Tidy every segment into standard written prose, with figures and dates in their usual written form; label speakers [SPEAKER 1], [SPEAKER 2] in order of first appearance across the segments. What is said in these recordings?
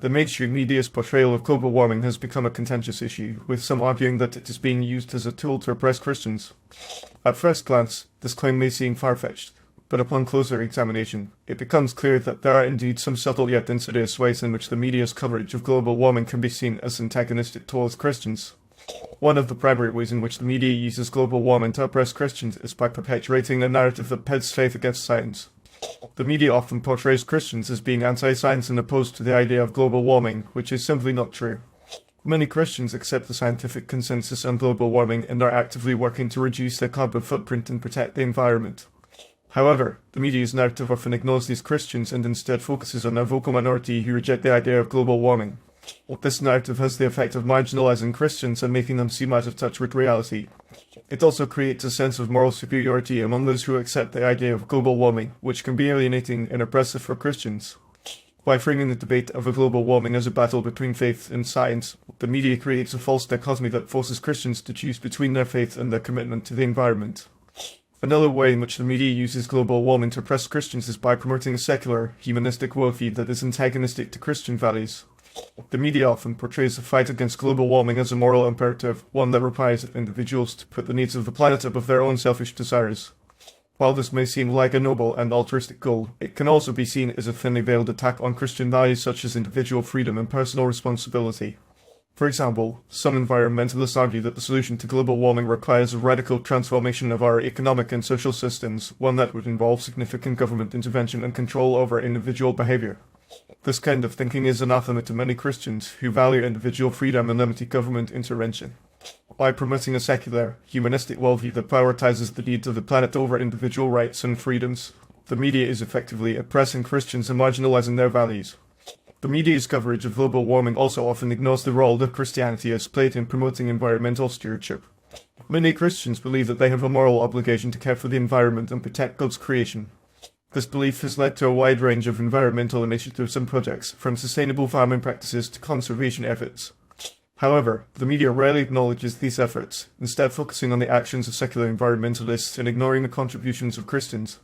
[SPEAKER 1] The mainstream media's portrayal of global warming has become a contentious issue, with some arguing that it is being used as a tool to oppress Christians. At first glance, this claim may seem far-fetched, but upon closer examination, it becomes clear that there are indeed some subtle yet insidious ways in which the media's coverage of global warming can be seen as antagonistic towards Christians. One of the primary ways in which the media uses global warming to oppress Christians is by perpetuating a narrative that pits faith against science. The media often portrays Christians as being anti-science and opposed to the idea of global warming, which is simply not true. Many Christians accept the scientific consensus on global warming and are actively working to reduce their carbon footprint and protect the environment. However, the media's narrative often ignores these Christians and instead focuses on a vocal minority who reject the idea of global warming. This narrative has the effect of marginalizing Christians and making them seem out of touch with reality. It also creates a sense of moral superiority among those who accept the idea of global warming, which can be alienating and oppressive for Christians. By framing the debate of global warming as a battle between faith and science, the media creates a false dichotomy that forces Christians to choose between their faith and their commitment to the environment. Another way in which the media uses global warming to oppress Christians is by promoting a secular, humanistic worldview that is antagonistic to Christian values. The media often portrays the fight against global warming as a moral imperative, one that requires individuals to put the needs of the planet above their own selfish desires. While this may seem like a noble and altruistic goal, it can also be seen as a thinly veiled attack on Christian values such as individual freedom and personal responsibility. For example, some environmentalists argue that the solution to global warming requires a radical transformation of our economic and social systems, one that would involve significant government intervention and control over individual behavior. This kind of thinking is anathema to many Christians who value individual freedom and limited government intervention. By promoting a secular, humanistic worldview that prioritizes the needs of the planet over individual rights and freedoms, the media is effectively oppressing Christians and marginalizing their values. The media's coverage of global warming also often ignores the role that Christianity has played in promoting environmental stewardship. Many Christians believe that they have a moral obligation to care for the environment and protect God's creation. This belief has led to a wide range of environmental initiatives and projects, from sustainable farming practices to conservation efforts. However, the media rarely acknowledges these efforts, instead focusing on the actions of secular environmentalists and ignoring the contributions of Christians.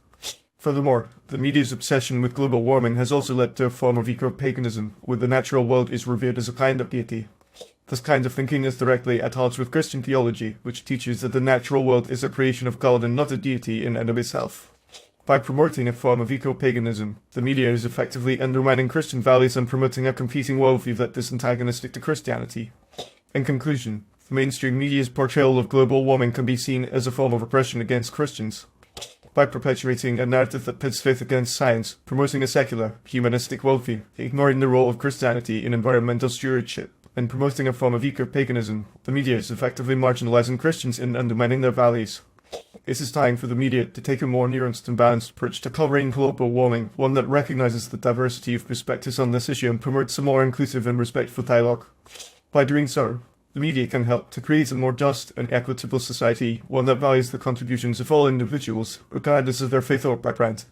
[SPEAKER 1] Furthermore, the media's obsession with global warming has also led to a form of eco-paganism, where the natural world is revered as a kind of deity. This kind of thinking is directly at odds with Christian theology, which teaches that the natural world is a creation of God and not a deity in and of itself. By promoting a form of eco-paganism, the media is effectively undermining Christian values and promoting a competing worldview that is antagonistic to Christianity. In conclusion, the mainstream media's portrayal of global warming can be seen as a form of oppression against Christians. By perpetuating a narrative that pits faith against science, promoting a secular, humanistic worldview, ignoring the role of Christianity in environmental stewardship, and promoting a form of eco-paganism, the media is effectively marginalizing Christians and undermining their values. It is time for the media to take a more nuanced and balanced approach to covering global warming, one that recognizes the diversity of perspectives on this issue and promotes a more inclusive and respectful dialogue. By doing so, the media can help to create a more just and equitable society, one that values the contributions of all individuals, regardless of their faith or background.